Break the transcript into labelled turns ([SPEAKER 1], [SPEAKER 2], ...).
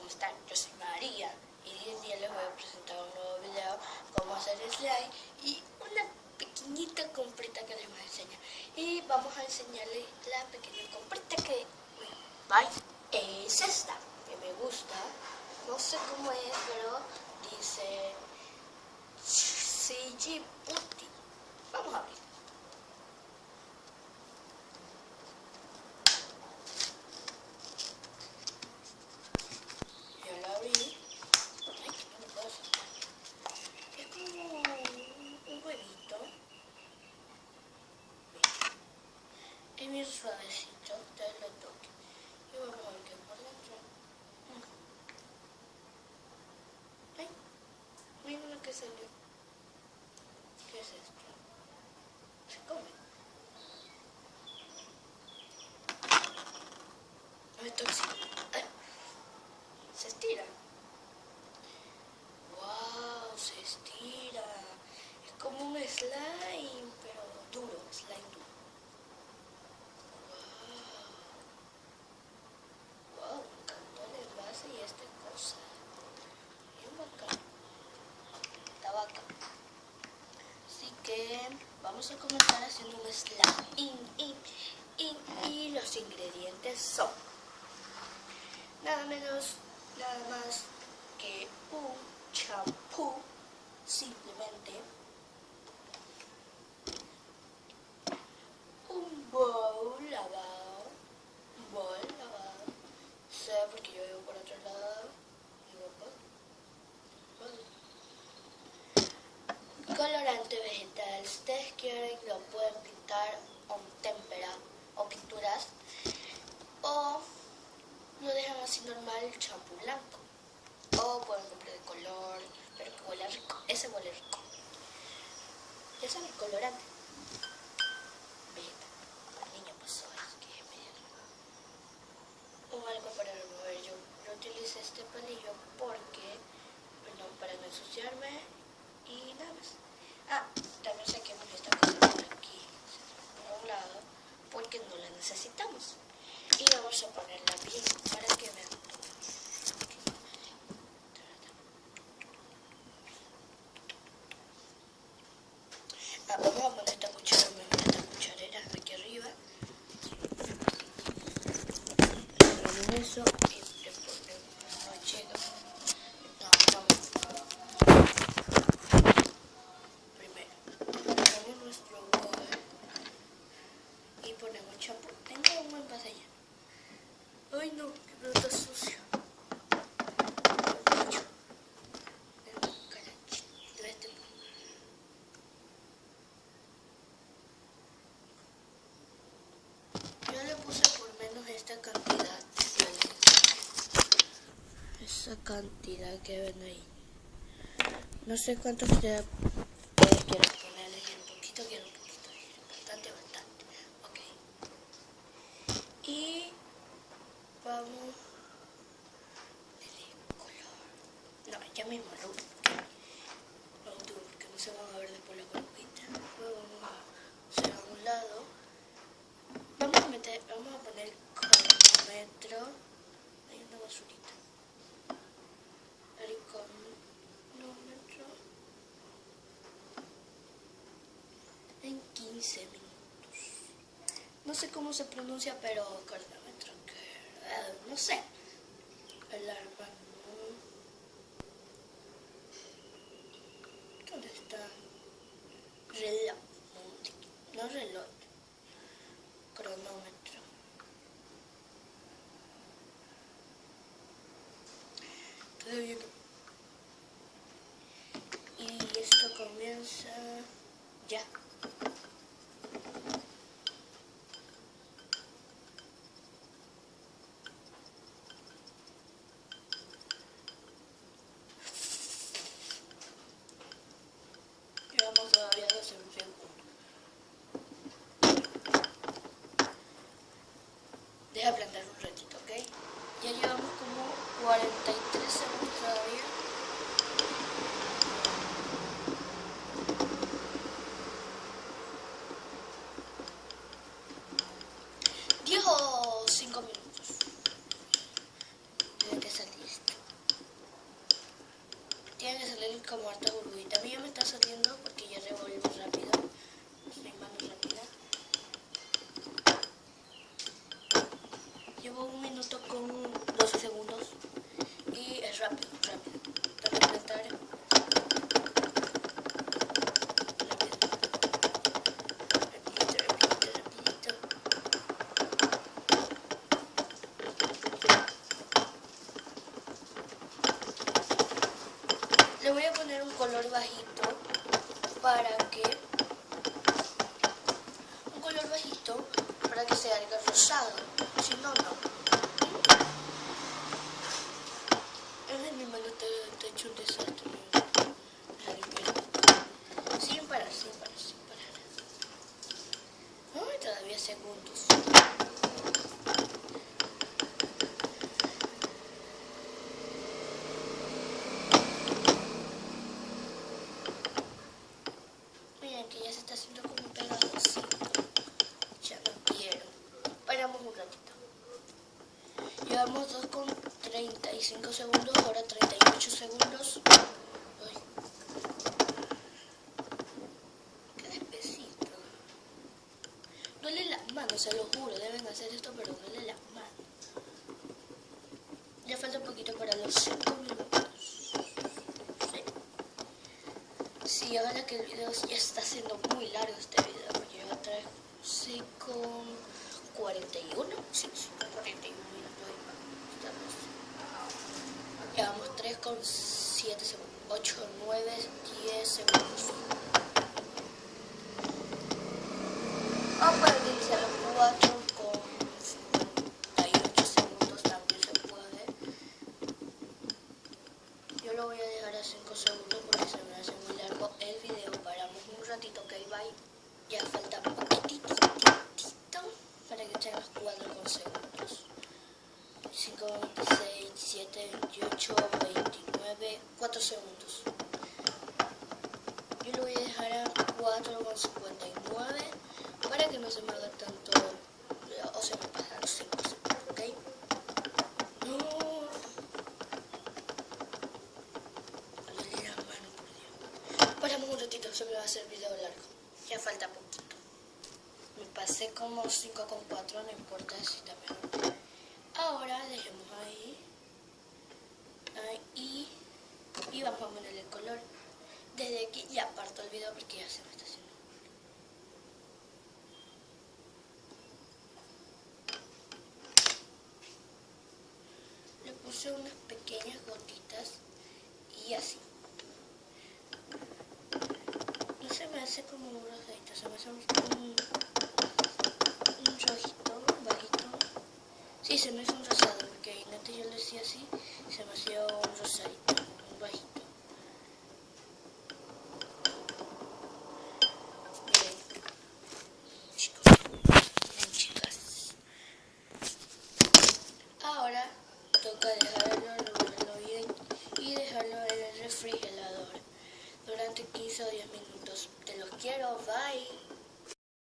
[SPEAKER 1] ¿cómo están? Yo soy María y hoy día les voy a presentar un nuevo video, cómo hacer slime y una pequeñita comprita que les voy a enseñar. Y vamos a enseñarles la pequeña comprita que, ¿vale? Es esta, que me gusta, no sé cómo es, pero dice CG Putty. Vamos a abrir. Ya la abrí. Ay, que no lo puedo sacar. Es como un huevito. Es bien suavecito, ustedes lo toquen. Y vamos a ver qué por dentro. Ay, miren lo que salió. ¿Qué es esto? Se come. No es tóxico. Ay, se estira. Wow, se estira. Es como un slime, pero duro, slime duro. Wow, me encantó el envase y esta cosa. Bien bacán. Está bacán. Así que vamos a comenzar haciendo un slime. Y los ingredientes son nada menos, nada más que un champú, simplemente un bol lavado, sé porque yo vivo por otro lado, colorante vegetal, si ustedes quieren lo pueden pintar con témpera o pinturas, o lo dejan así normal, champú blanco, o pueden comprar de color, pero que huele rico, ese huele rico. Ya saben, colorante. Vegetal. El niño pasó, es que es medio raro. O algo para remover. Yo utilicé este palillo porque, perdón, para no ensuciarme y nada más. Ah, también saquemos esta cosa por aquí, por un lado, porque no la necesitamos. Y vamos a ponerla bien para que vean. Vamos a poner esta cucharera aquí arriba. Ponemos eso y le ponemos, no llega. Primero, ponemos nuestro bol y ponemos champú. Tengo un buen vaso allá. Ay no, que no está sucio. Yo le puse por menos esta cantidad, esa cantidad que ven ahí. No sé cuánto ustedes quieren ponerle, quiero un poquito, bastante. Ok. Y vamos de color. No, ya mismo lo último, porque no se van a ver después las burbujitas. Vamos a hacer a un lado. Vamos a poner cronómetro. Hay una basurita. El cronómetro en 15 minutos. No sé cómo se pronuncia, pero cronómetro, no sé. Alarma, no. ¿Dónde está? Reloj. No reloj. Cronómetro. Todavía no. Y esto comienza ya. Llevamos todavía 12 segundos. Deja plantar un ratito, ¿ok? Ya llevamos como 43 segundos todavía. Dijo 5 minutos. Tiene que estar listo. como harta burbujita. A mí ya me está saliendo porque ya revolví rápido. Soy mano rápida. Llevo 1 minuto con 12 segundos. Y es rápido, rápido. Para completar. Rapidito. Le voy a poner un color bajito para que se haga rosado. Si no, no. Mi mano está hecho un desastre. Sin parar. Ay, todavía segundos. Miren que ya se está haciendo como pegajosito. Ya no quiero. Paramos un ratito. Llevamos 2 con 35 segundos, ahora 38 segundos. Ay. Qué despacito. Duele las manos, se lo juro, deben hacer esto, pero duele las manos. Ya falta un poquito para los 5 minutos. Sí, ahora que el video ya está siendo muy largo este video, porque yo trae 5:41. Sí, 5:41 minutos. Llevamos 3 con 7 segundos. 8, 9, 10 segundos. Vamos a iniciar los 4 con 58 segundos, también se puede. Yo lo voy a dejar a 5 segundos porque se me hace muy largo el video. Paramos un ratito, ok, bye. Ya falta poquitito para que estén los 4 con segundos. 5, 26, 7, 28, 29, 4 segundos. Yo lo voy a dejar a 4,59 para que no se me haga tanto, o se me pasan 5 segundos, ¿ok? No. Duele la mano, por Dios. Paramos un ratito, se me va a hacer video largo. Ya falta poquito. Me pasé como 5,4, no importa si también. Ahora dejemos ahí y vamos a ponerle el color. Desde aquí ya aparto el video porque ya se me está haciendo. Le puse unas pequeñas gotitas y así. No se me hace como un rosadito, se me hace un rojito, bajito. Sí, se me hace un rosado, porque antes yo lo decía así, se me hacía un rosadito, un bajito. Bien, chicos, bien chicas. Ahora toca dejarlo, revolverlo bien y dejarlo en el refrigerador durante 15 o 10 minutos. Te los quiero, bye.